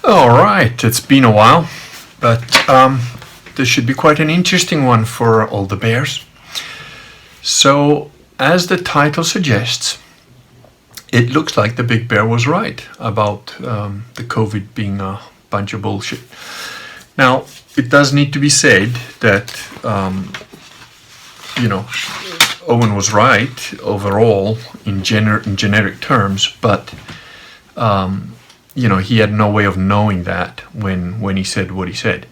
All right, it's been a while, but this should be quite an interesting one for all the bears. So, as the title suggests, it looks like the big bear was right about the COVID being a bunch of bullshit. Now, it does need to be said that, Owen was right overall in generic terms, but he had no way of knowing that when he said what he said.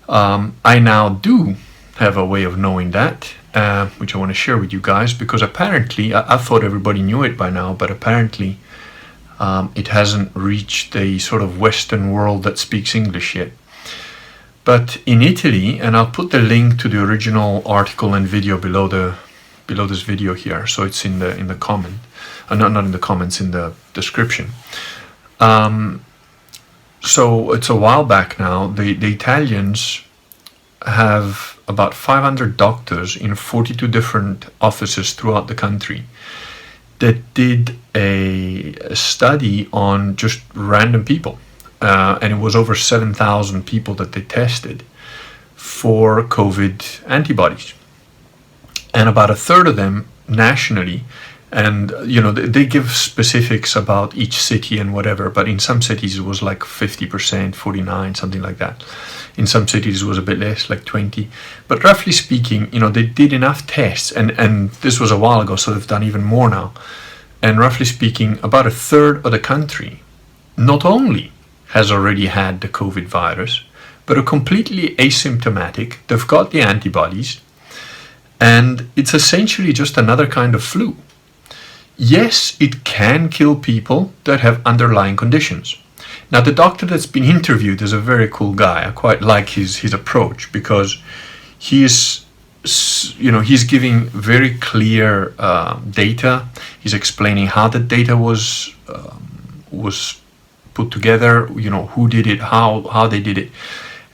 I now do have a way of knowing that, which I want to share with you guys, because apparently, I thought everybody knew it by now, but apparently it hasn't reached the sort of Western world that speaks English yet. But in Italy, and I'll put the link to the original article and video below this video here, so it's in the comment, not in the comments, in the description. So it's a while back now. The Italians have about 500 doctors in 42 different offices throughout the country that did a study on just random people. And it was over 7,000 people that they tested for COVID antibodies. And about a third of them nationally. And, they give specifics about each city and whatever, but in some cities it was like 50%, 49, something like that. In some cities it was a bit less, like 20. But roughly speaking, they did enough tests, and this was a while ago, so they've done even more now. And roughly speaking, about a third of the country not only has already had the COVID virus, but are completely asymptomatic. They've got the antibodies, and it's essentially just another kind of flu. Yes, it can kill people that have underlying conditions. Now, the doctor that's been interviewed is a very cool guy. I quite like his approach, because he's giving very clear data. He's explaining how the data was put together, who did it, how they did it.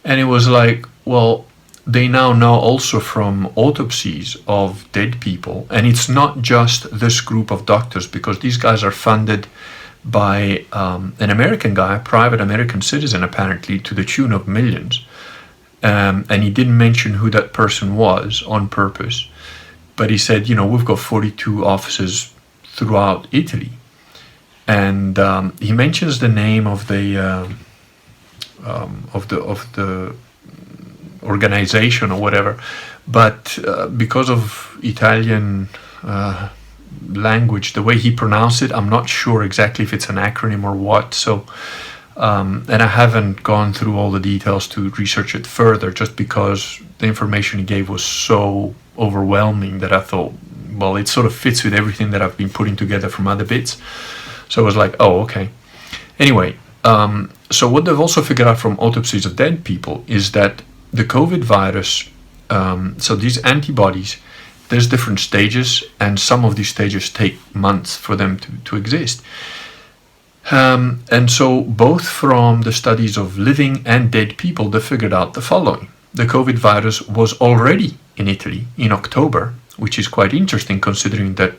And it was like, well, they now know also from autopsies of dead people, and it's not just this group of doctors, because these guys are funded by an American guy, a private American citizen apparently, to the tune of millions. And he didn't mention who that person was on purpose, but he said, we've got 42 offices throughout Italy. And he mentions the name of the organization or whatever, but because of Italian language, the way he pronounced it, I'm not sure exactly if it's an acronym or what. So, and I haven't gone through all the details to research it further, just because the information he gave was so overwhelming that I thought, well, it sort of fits with everything that I've been putting together from other bits. So I was like, oh, okay. Anyway, so what they've also figured out from autopsies of dead people is that the COVID virus, so these antibodies, there's different stages, and some of these stages take months for them to exist. And so both from the studies of living and dead people, they figured out the following. The COVID virus was already in Italy in October, which is quite interesting considering that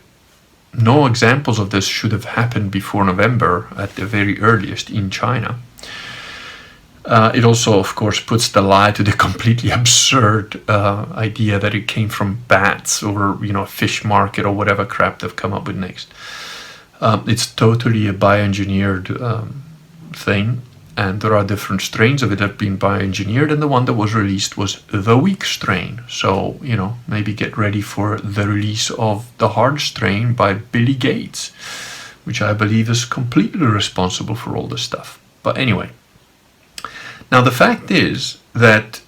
no examples of this should have happened before November at the very earliest in China. It also, of course, puts the lie to the completely absurd idea that it came from bats or, a fish market or whatever crap they've come up with next. It's totally a bioengineered thing, and there are different strains of it that have been bioengineered, and the one that was released was the weak strain. So, maybe get ready for the release of the hard strain by Billy Gates, which I believe is completely responsible for all this stuff. But anyway. Now, the fact is that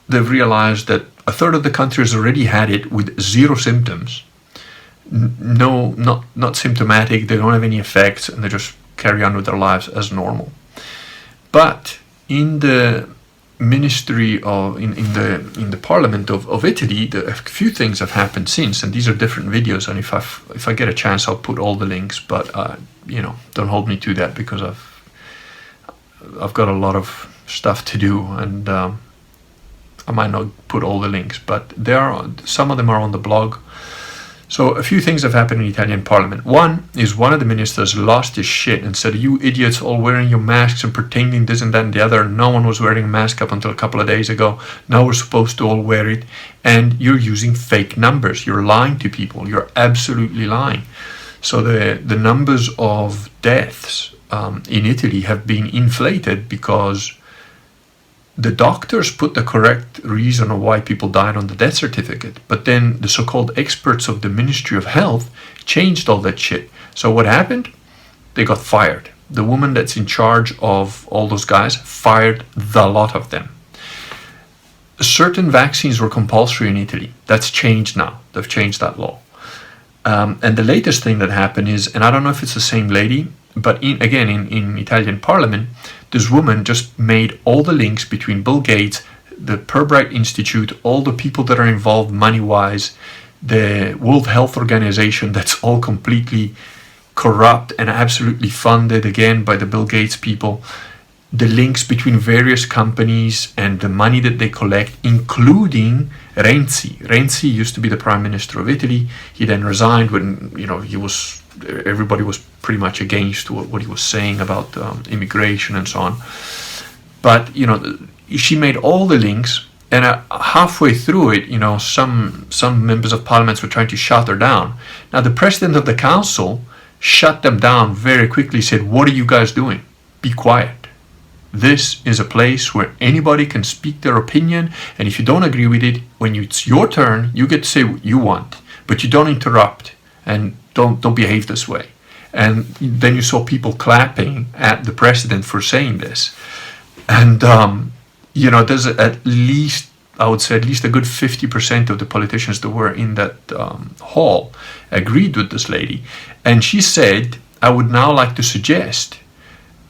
they've realized that a third of the country has already had it with zero symptoms. No, not symptomatic, they don't have any effects, and they just carry on with their lives as normal. But in the ministry of, in the parliament of Italy, a few things have happened since, and these are different videos, and if I get a chance, I'll put all the links, but, don't hold me to that, because I've got a lot of stuff to do, and I might not put all the links, but some of them are on the blog, So a few things have happened in Italian parliament. One is one of the ministers lost his shit and said, you idiots all wearing your masks and pretending this and that and the other. No one was wearing a mask up until a couple of days ago. Now we're supposed to all wear it. And you're using fake numbers. You're lying to people. You're absolutely lying. So the numbers of deaths in Italy have been inflated because the doctors put the correct reason of why people died on the death certificate, but then the so-called experts of the Ministry of Health changed all that shit. So what happened? They got fired. The woman that's in charge of all those guys fired the lot of them. Certain vaccines were compulsory in Italy. That's changed now. They've changed that law. And the latest thing that happened is, and I don't know if it's the same lady, but in Italian parliament, this woman just made all the links between Bill Gates, the Purbright Institute, all the people that are involved money-wise, the World Health Organization that's all completely corrupt and absolutely funded, again, by the Bill Gates people, the links between various companies and the money that they collect, including Renzi. Renzi used to be the Prime Minister of Italy. He then resigned when, everybody was pretty much against what he was saying about immigration and so on. But, she made all the links, and halfway through it, some members of parliament were trying to shut her down. Now, the president of the council shut them down very quickly, said, what are you guys doing? Be quiet. This is a place where anybody can speak their opinion, and if you don't agree with it, when it's your turn, you get to say what you want, but you don't interrupt and don't behave this way. And then you saw people clapping at the president for saying this. And, there's at least, I would say at least a good 50% of the politicians that were in that hall agreed with this lady. And she said, I would now like to suggest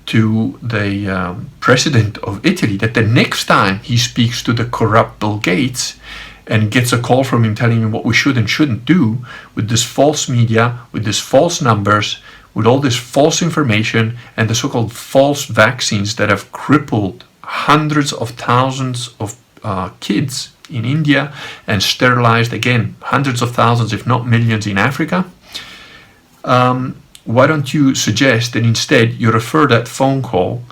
to the president of Italy that the next time he speaks to the corrupt Bill Gates and gets a call from him telling him what we should and shouldn't do with this false media, with these false numbers, with all this false information and the so-called false vaccines that have crippled hundreds of thousands of kids in India and sterilized, again, hundreds of thousands, if not millions, in Africa. Why don't you suggest that instead you refer that phone call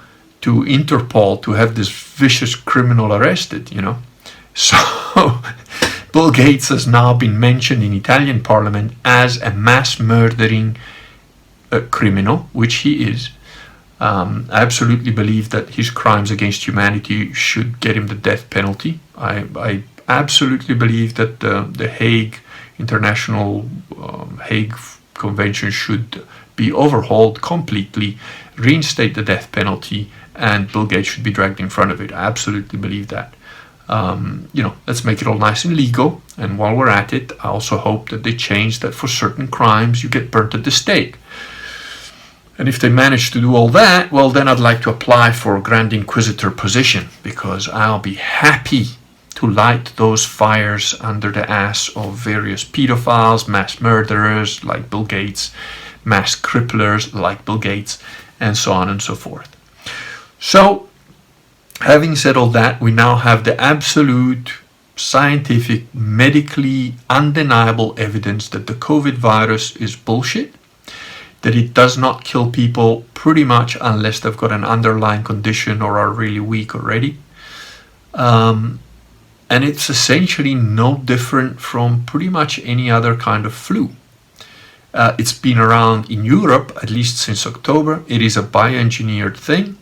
to Interpol to have this vicious criminal arrested, So Bill Gates has now been mentioned in Italian parliament as a mass murdering criminal, which he is. I absolutely believe that his crimes against humanity should get him the death penalty. I absolutely believe that the Hague International Hague Convention should be overhauled completely, reinstate the death penalty, and Bill Gates should be dragged in front of it. I absolutely believe that. Let's make it all nice and legal. And while we're at it, I also hope that they change that for certain crimes you get burnt at the stake. And if they manage to do all that, well, then I'd like to apply for a Grand Inquisitor position, because I'll be happy to light those fires under the ass of various pedophiles, mass murderers like Bill Gates, mass cripplers like Bill Gates, and so on and so forth. So, having said all that, we now have the absolute scientific, medically undeniable evidence that the COVID virus is bullshit, that it does not kill people pretty much unless they've got an underlying condition or are really weak already. And it's essentially no different from pretty much any other kind of flu. It's been around in Europe, at least since October. It is a bioengineered thing.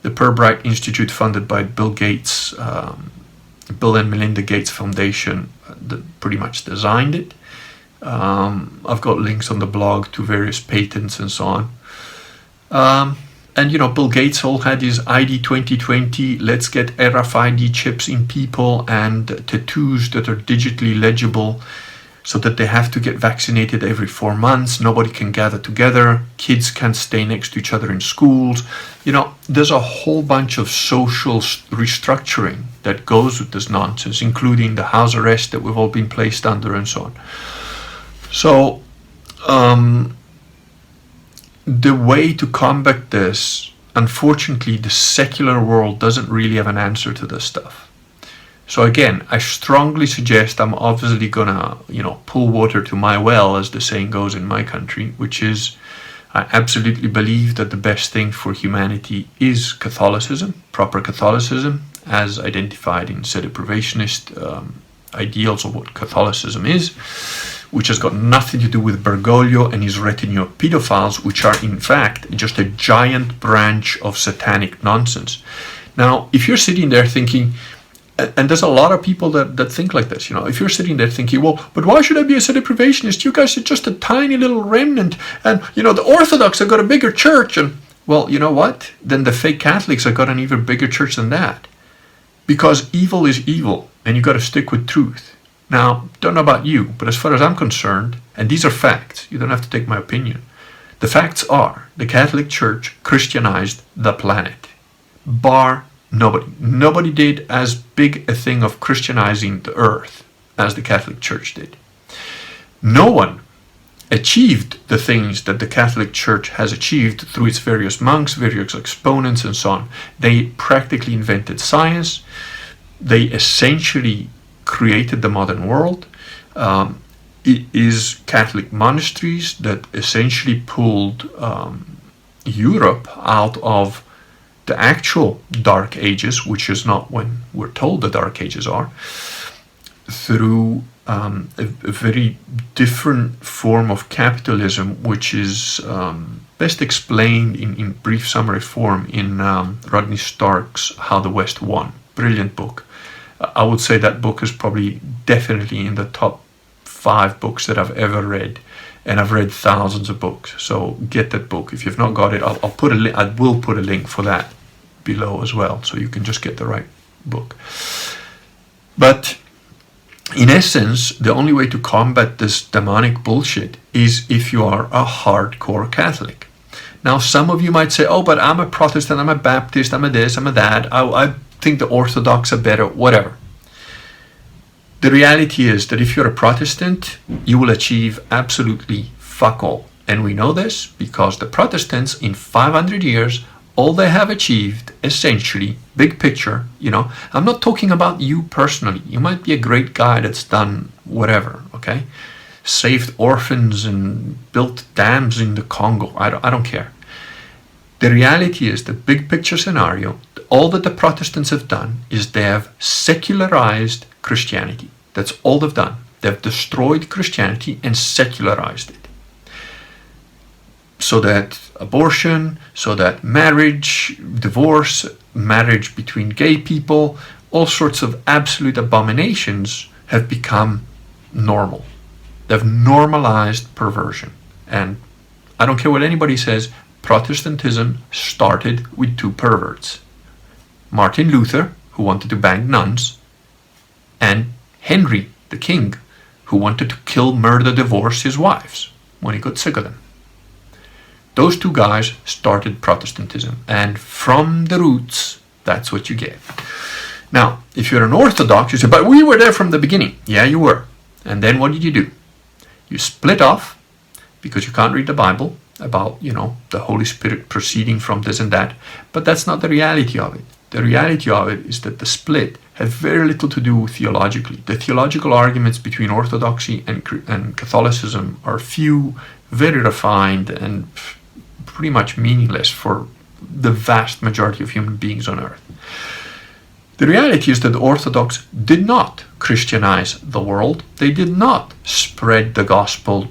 The Purbright Institute, funded by Bill Gates, Bill and Melinda Gates Foundation, pretty much designed it. I've got links on the blog to various patents and so on. And Bill Gates all had his ID 2020, let's get RFID chips in people and tattoos that are digitally legible so that they have to get vaccinated every 4 months. Nobody can gather together. Kids can't stay next to each other in schools. There's a whole bunch of social restructuring that goes with this nonsense, including the house arrest that we've all been placed under and so on. So, the way to combat this, unfortunately, the secular world doesn't really have an answer to this stuff. So again, I strongly suggest, I'm obviously gonna, pull water to my well, as the saying goes in my country, which is, I absolutely believe that the best thing for humanity is Catholicism, proper Catholicism, as identified in sedepravationist ideals of what Catholicism is, which has got nothing to do with Bergoglio and his retinue of pedophiles, which are in fact just a giant branch of satanic nonsense. Now, if you're sitting there thinking, and there's a lot of people that think like this, if you're sitting there thinking, well, but why should I be a sedepravationist? You guys are just a tiny little remnant, and the Orthodox have got a bigger church, and well, you know what? Then the fake Catholics have got an even bigger church than that. Because evil is evil, and you got to stick with truth. Now, don't know about you, but as far as I'm concerned, and these are facts, you don't have to take my opinion. The facts are the Catholic Church Christianized the planet, bar nobody. Nobody did as big a thing of Christianizing the earth as the Catholic Church did. No one achieved the things that the Catholic Church has achieved through its various monks, various exponents, and so on. They practically invented science. They essentially created the modern world. It is Catholic monasteries that essentially pulled Europe out of the actual Dark Ages, which is not when we're told the Dark Ages are, through a very different form of capitalism, which is best explained in brief summary form in Rodney Stark's How the West Won. Brilliant book. I would say that book is probably definitely in the top 5 books that I've ever read, and I've read thousands of books. So get that book. If you've not got it, I will put a link for that below as well, so you can just get the right book. But in essence, the only way to combat this demonic bullshit is if you are a hardcore Catholic. Now, some of you might say, oh, but I'm a Protestant, I'm a Baptist, I'm a this, I'm a that, I think the Orthodox are better, whatever. The reality is that if you're a Protestant, you will achieve absolutely fuck all. And we know this because the Protestants in 500 years, all they have achieved, essentially, big picture, I'm not talking about you personally. You might be a great guy that's done whatever, okay? Saved orphans and built dams in the Congo. I don't care. The reality is the big picture scenario, all that the Protestants have done is they have secularized Christianity. That's all they've done. They've destroyed Christianity and secularized it. So that abortion, so that marriage, divorce, marriage between gay people, all sorts of absolute abominations have become normal. They've normalized perversion. And I don't care what anybody says, Protestantism started with 2 perverts. Martin Luther, who wanted to bang nuns, and Henry, the king, who wanted to kill, murder, divorce his wives when he got sick of them. Those 2 guys started Protestantism, and from the roots, that's what you get. Now, if you're an Orthodox, you say, but we were there from the beginning. Yeah, you were. And then what did you do? You split off, because you can't read the Bible about, the Holy Spirit proceeding from this and that. But that's not the reality of it. The reality of it is that the split had very little to do theologically. The theological arguments between Orthodoxy and Catholicism are few, very refined, and pretty much meaningless for the vast majority of human beings on earth. The reality is that the Orthodox did not Christianize the world. They did not spread the gospel.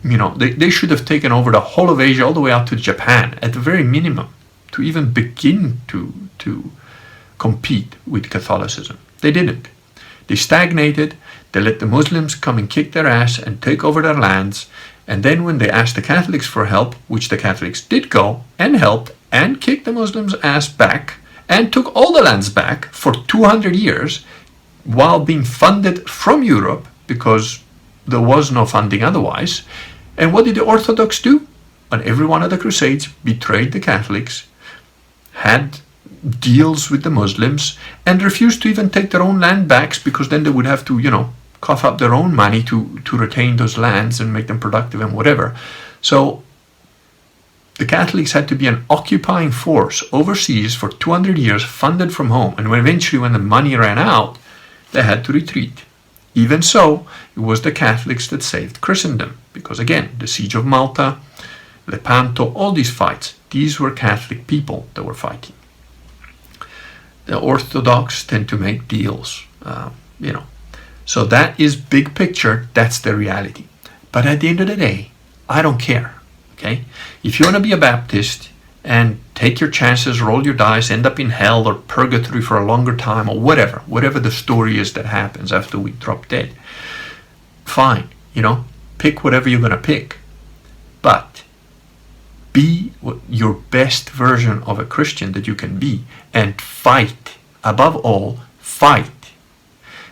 They should have taken over the whole of Asia all the way out to Japan at the very minimum to even begin to compete with Catholicism. They didn't. They stagnated. They let the Muslims come and kick their ass and take over their lands. And then when they asked the Catholics for help, which the Catholics did go and help and kick the Muslims' ass back and took all the lands back for 200 years while being funded from Europe because there was no funding otherwise. And what did the Orthodox do? On every one of the Crusades, betrayed the Catholics, had deals with the Muslims, and refused to even take their own land backs because then they would have to, cough up their own money to retain those lands and make them productive and whatever. So the Catholics had to be an occupying force overseas for 200 years, funded from home. And when the money ran out, they had to retreat. Even so, it was the Catholics that saved Christendom, because again, the Siege of Malta, Lepanto, all these fights, these were Catholic people that were fighting. The Orthodox tend to make deals, So that is big picture, that's the reality. But at the end of the day, I don't care, okay? If you want to be a Baptist and take your chances, roll your dice, end up in hell or purgatory for a longer time or whatever the story is that happens after we drop dead, fine, pick whatever you're going to pick. But be your best version of a Christian that you can be, and fight. Above all, fight.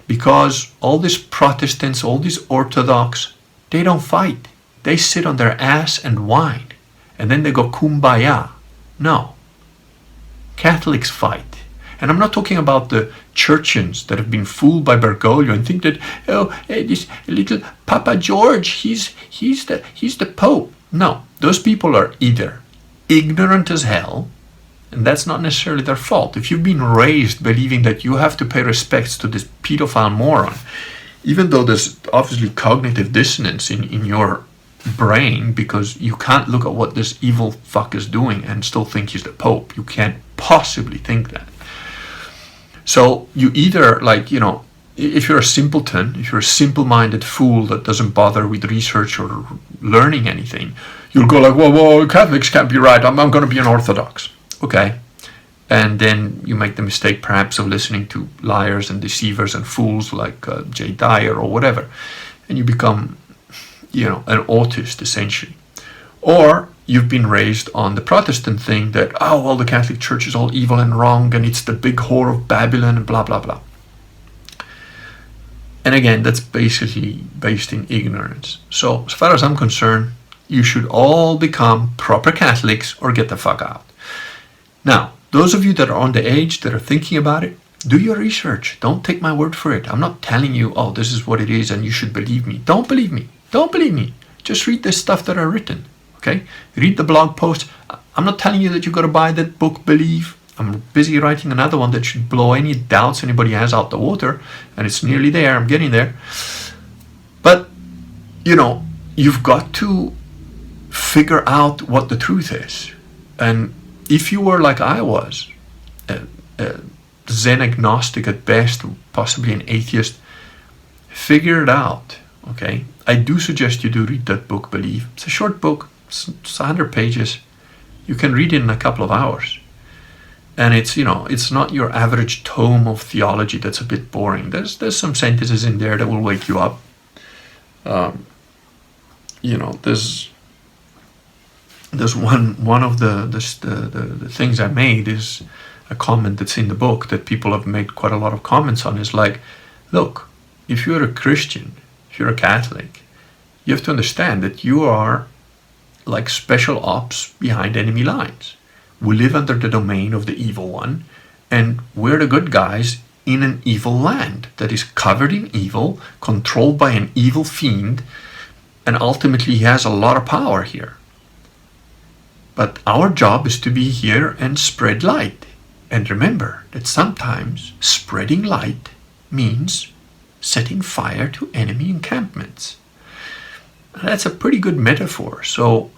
Because all these Protestants, all these Orthodox, they don't fight. They sit on their ass and whine. And then they go kumbaya. No. Catholics fight. And I'm not talking about the churchians that have been fooled by Bergoglio and think that, this little Papa George, he's the Pope. No. Those people are either ignorant as hell, and that's not necessarily their fault. If you've been raised believing that you have to pay respects to this pedophile moron, even though there's obviously cognitive dissonance in your brain, because you can't look at what this evil fuck is doing and still think he's the Pope. You can't possibly think that. So you either, if you're a simpleton, if you're a simple-minded fool that doesn't bother with research or learning anything, you'll go like, well, Catholics can't be right. I'm going to be an Orthodox. Okay. And then you make the mistake perhaps of listening to liars and deceivers and fools like Jay Dyer or whatever. And you become, an autist essentially. Or you've been raised on the Protestant thing that, the Catholic Church is all evil and wrong and it's the big whore of Babylon and blah, blah, blah. And again, that's basically based in ignorance. So as far as I'm concerned, you should all become proper Catholics or get the fuck out. Now, those of you that are on the age that are thinking about it, do your research. Don't take my word for it. I'm not telling you, this is what it is and you should believe me. Don't believe me. Don't believe me. Just read the stuff that are written. Okay? Read the blog posts. I'm not telling you that you got to buy that book, Believe. I'm busy writing another one that should blow any doubts anybody has out the water. And it's nearly there. I'm getting there. But, you've got to figure out what the truth is. And if you were like I was, Zen agnostic at best, possibly an atheist, figure it out, okay? I do suggest you do read that book, Believe. It's a short book, it's 100 pages. You can read it in a couple of hours. And it's, it's not your average tome of theology that's a bit boring. There's some sentences in there that will wake you up. There's one of the things I made is a comment that's in the book that people have made quite a lot of comments on, is like, look, if you're a Christian, if you're a Catholic, you have to understand that you are like special ops behind enemy lines. We live under the domain of the evil one, and we're the good guys in an evil land that is covered in evil, controlled by an evil fiend, and ultimately he has a lot of power here. But our job is to be here and spread light. And remember that sometimes spreading light means setting fire to enemy encampments. That's a pretty good metaphor. So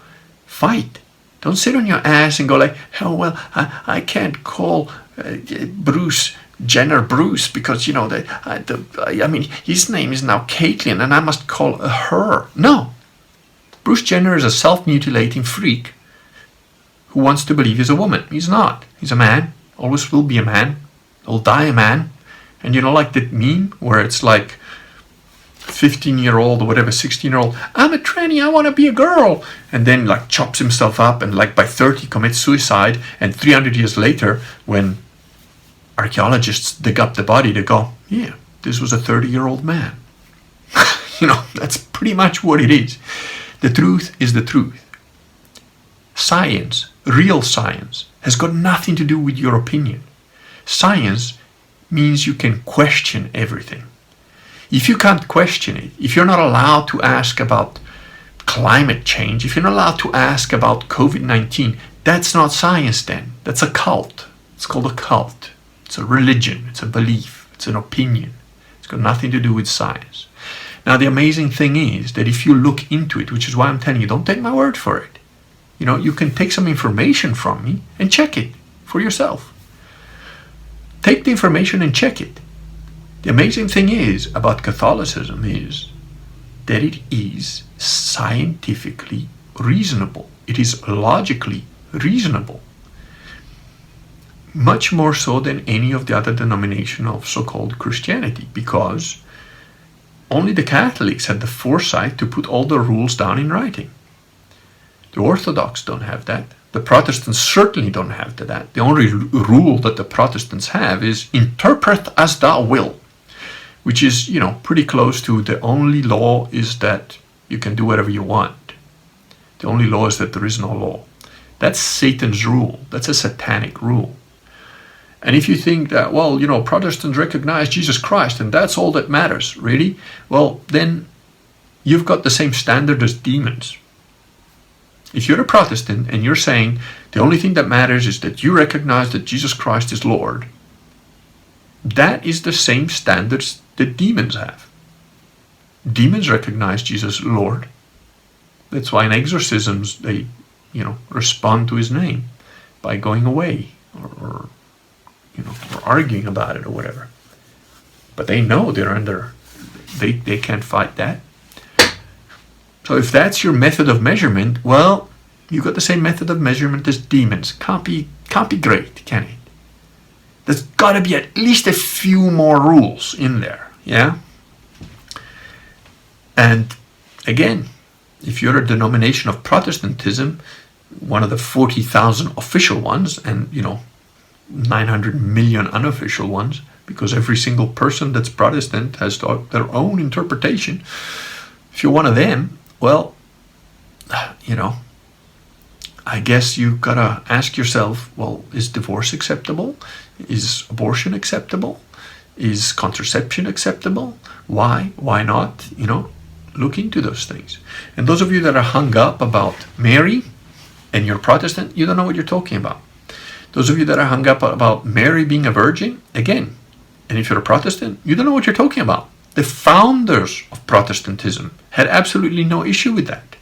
fight. Don't sit on your ass and go like, I can't call Bruce Jenner Bruce because, his name is now Caitlyn and I must call her. No. Bruce Jenner is a self-mutilating freak who wants to believe he's a woman. He's not. He's a man. Always will be a man. He'll die a man. And like that meme where it's like 15-year-old or whatever, 16-year-old, I'm a tranny, I want to be a girl. And then like chops himself up and like by 30 commits suicide. And 300 years later, when archaeologists dig up the body, they go, yeah, this was a 30-year-old man. That's pretty much what it is. The truth is the truth. Science, real science, has got nothing to do with your opinion. Science means you can question everything. If you can't question it, if you're not allowed to ask about climate change, if you're not allowed to ask about COVID-19, that's not science then. That's a cult. It's called a cult. It's a religion. It's a belief. It's an opinion. It's got nothing to do with science. Now, the amazing thing is that if you look into it, which is why I'm telling you, don't take my word for it. You can take some information from me and check it for yourself. Take the information and check it. The amazing thing is about Catholicism is that it is scientifically reasonable. It is logically reasonable. Much more so than any of the other denominations of so-called Christianity, because only the Catholics had the foresight to put all the rules down in writing. The Orthodox don't have that. The Protestants certainly don't have that. The only rule that the Protestants have is interpret as thou will, which is, pretty close to the only law is that you can do whatever you want. The only law is that there is no law. That's Satan's rule. That's a satanic rule. And if you think that, Protestants recognize Jesus Christ and that's all that matters, really, well, then you've got the same standard as demons. If you're a Protestant and you're saying the only thing that matters is that you recognize that Jesus Christ is Lord, that is the same standards that demons have. Demons recognize Jesus Lord. That's why in exorcisms they, respond to his name by going away or arguing about it or whatever. But they know they can't fight that. So if that's your method of measurement, well, you've got the same method of measurement as demons. Can't be great, can it? There's got to be at least a few more rules in there, yeah? And again, if you're a denomination of Protestantism, one of the 40,000 official ones, and 900 million unofficial ones, because every single person that's Protestant has their own interpretation. If you're one of them, well, I guess you gotta ask yourself, well, is divorce acceptable? Is abortion acceptable? Is contraception acceptable? Why? Why not? Look into those things. And those of you that are hung up about Mary and you're Protestant, you don't know what you're talking about. Those of you that are hung up about Mary being a virgin, again, and if you're a Protestant, you don't know what you're talking about. The founders of Protestantism had absolutely no issue with that.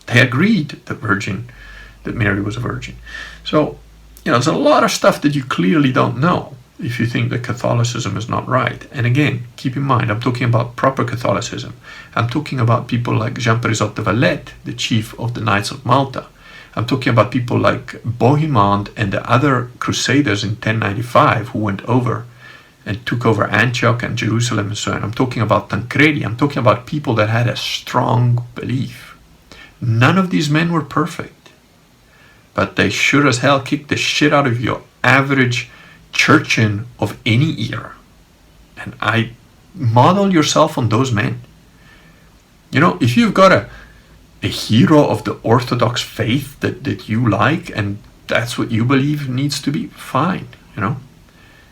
They agreed that Mary was a virgin. So, there's a lot of stuff that you clearly don't know if you think that Catholicism is not right. And again, keep in mind, I'm talking about proper Catholicism. I'm talking about people like Jean-Périsot de Valette, the chief of the Knights of Malta. I'm talking about people like Bohemond and the other crusaders in 1095 who went over and took over Antioch and Jerusalem and so on. I'm talking about Tancredi. I'm talking about people that had a strong belief. None of these men were perfect, but they sure as hell kicked the shit out of your average churchin of any era. And I model yourself on those men. If you've got a hero of the Orthodox faith that you like and that's what you believe needs to be, fine,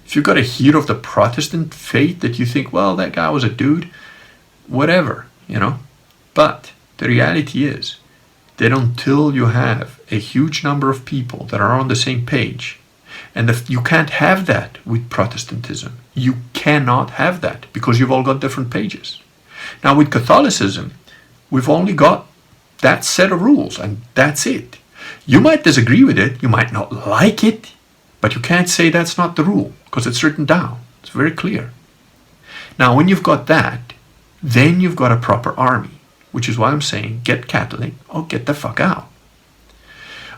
If you've got a hero of the Protestant faith that you think, well, that guy was a dude, whatever, But the reality is that until you have a huge number of people that are on the same page, and you can't have that with Protestantism. You cannot have that because you've all got different pages. Now with Catholicism, we've only got that set of rules and that's it. You might disagree with it, you might not like it, but you can't say that's not the rule because it's written down. It's very clear. Now when you've got that, then you've got a proper army, which is why I'm saying get Catholic or get the fuck out.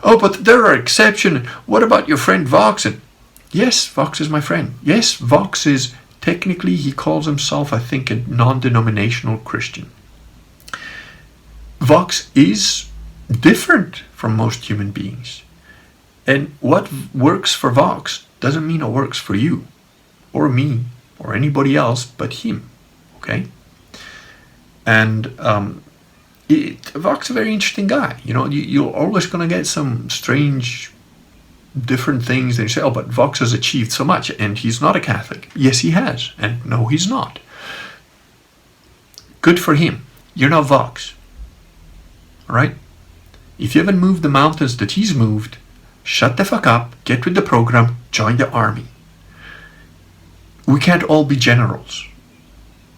Oh, but there are exceptions. What about your friend Vox? And yes, Vox is my friend. Yes, Vox is technically, he calls himself, I think, a non-denominational Christian. Vox is different from most human beings. And what works for Vox doesn't mean it works for you or me or anybody else but him. Okay? And Vox is a very interesting guy. You're always going to get some strange, different things. And you say, oh, but Vox has achieved so much and he's not a Catholic. Yes, he has. And no, he's not. Good for him. You're not Vox. All right? If you haven't moved the mountains that he's moved, shut the fuck up, get with the program, join the army. We can't all be generals.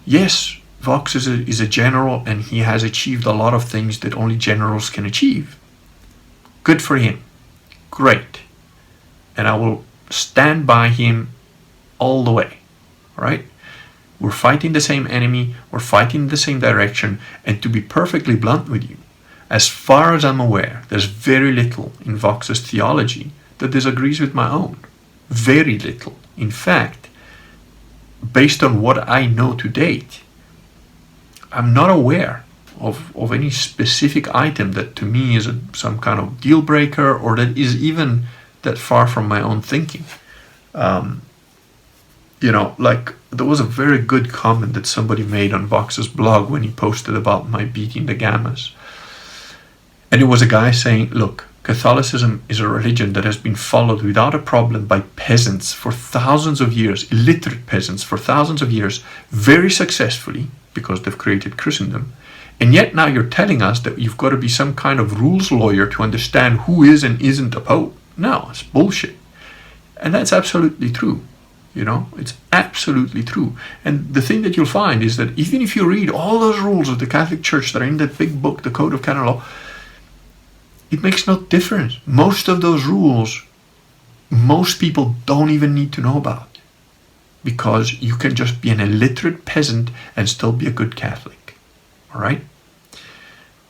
Yes, Vox is a general, and he has achieved a lot of things that only generals can achieve. Good for him. Great. And I will stand by him all the way. All right? We're fighting the same enemy. We're fighting in the same direction. And to be perfectly blunt with you, as far as I'm aware, there's very little in Vox's theology that disagrees with my own. Very little. In fact, based on what I know to date, I'm not aware of any specific item that to me is some kind of deal breaker, or that is even that far from my own thinking. Like there was a very good comment that somebody made on Vox's blog when he posted about my beating the Gammas. And it was a guy saying, look, Catholicism is a religion that has been followed without a problem by peasants for thousands of years, illiterate peasants for thousands of years, very successfully, because they've created Christendom. And yet now you're telling us that you've got to be some kind of rules lawyer to understand who is and isn't a pope. No, it's bullshit. And that's absolutely true. It's absolutely true. And the thing that you'll find is that even if you read all those rules of the Catholic Church that are in that big book, the Code of Canon Law, it makes no difference. Most of those rules, most people don't even need to know about, because you can just be an illiterate peasant and still be a good Catholic. All right?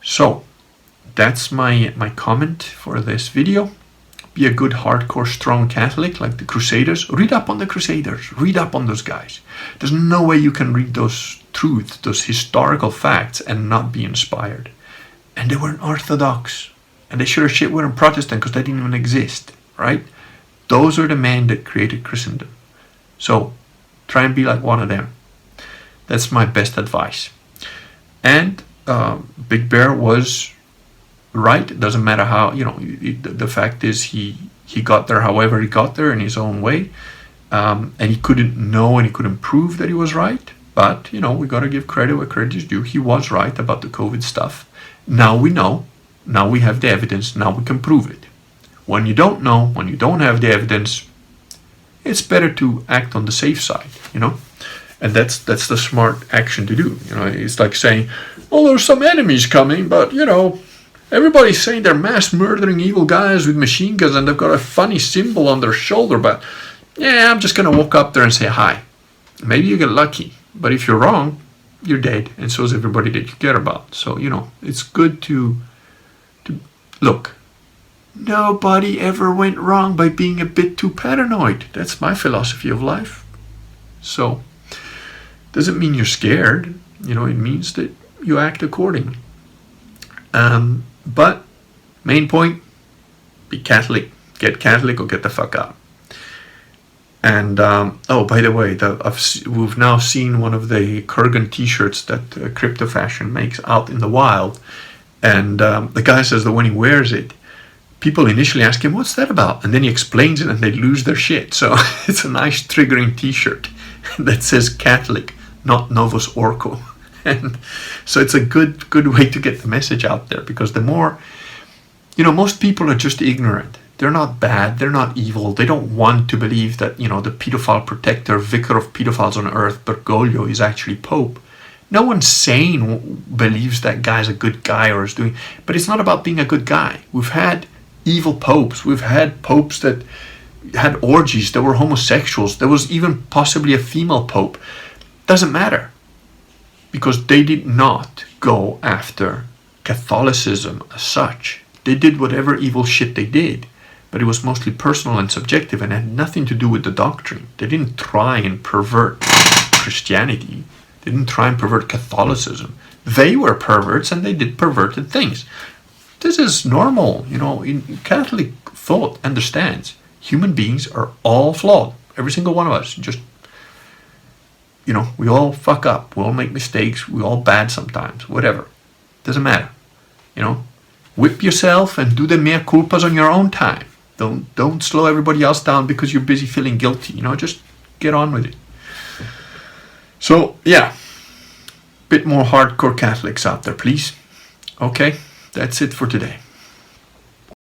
So, that's my comment for this video. Be a good, hardcore, strong Catholic like the Crusaders. Read up on the Crusaders. Read up on those guys. There's no way you can read those truths, those historical facts, and not be inspired. And they weren't Orthodox. And they sure as shit weren't Protestant, because they didn't even exist, right? Those are the men that created Christendom. So, try and be like one of them. That's my best advice. And Big Bear was right. It doesn't matter how, the fact is he got there however he got there in his own way. And he couldn't know and he couldn't prove that he was right. But, we got to give credit where credit is due. He was right about the COVID stuff. Now we know. Now we have the evidence. Now we can prove it. When you don't know, when you don't have the evidence, it's better to act on the safe side, And that's the smart action to do. It's like saying, well, there's some enemies coming, but, everybody's saying they're mass murdering evil guys with machine guns and they've got a funny symbol on their shoulder, but yeah, I'm just going to walk up there and say hi. Maybe you get lucky, but if you're wrong, you're dead, and so is everybody that you care about. So, it's good to look. Nobody ever went wrong by being a bit too paranoid. That's my philosophy of life. So, doesn't mean you're scared. It means that you act accordingly. But main point, be Catholic. Get Catholic or get the fuck out. And by the way, we've now seen one of the Kurgan t-shirts that Crypto Fashion makes out in the wild. And the guy says that when he wears it, people initially ask him, what's that about? And then he explains it and they lose their shit. So it's a nice triggering t-shirt that says Catholic, not Novus Orco. And so it's a good way to get the message out there, because the more, most people are just ignorant. They're not bad. They're not evil. They don't want to believe that, the pedophile protector, vicar of pedophiles on earth, Bergoglio, is actually Pope. No one sane believes that guy's a good guy or is doing, but it's not about being a good guy. We've had evil popes. We've had popes that had orgies, that were homosexuals. There was even possibly a female pope. Doesn't matter, because they did not go after Catholicism as such. They did whatever evil shit they did, but it was mostly personal and subjective and had nothing to do with the doctrine. They didn't try and pervert Christianity. They didn't try and pervert Catholicism. They were perverts and they did perverted things. This is normal, in Catholic thought understands human beings are all flawed. Every single one of us. Just, we all fuck up. We all make mistakes. We all bad sometimes. Whatever. Doesn't matter. Whip yourself and do the mea culpas on your own time. Don't slow everybody else down because you're busy feeling guilty. Just get on with it. So, yeah, bit more hardcore Catholics out there, please. Okay, that's it for today.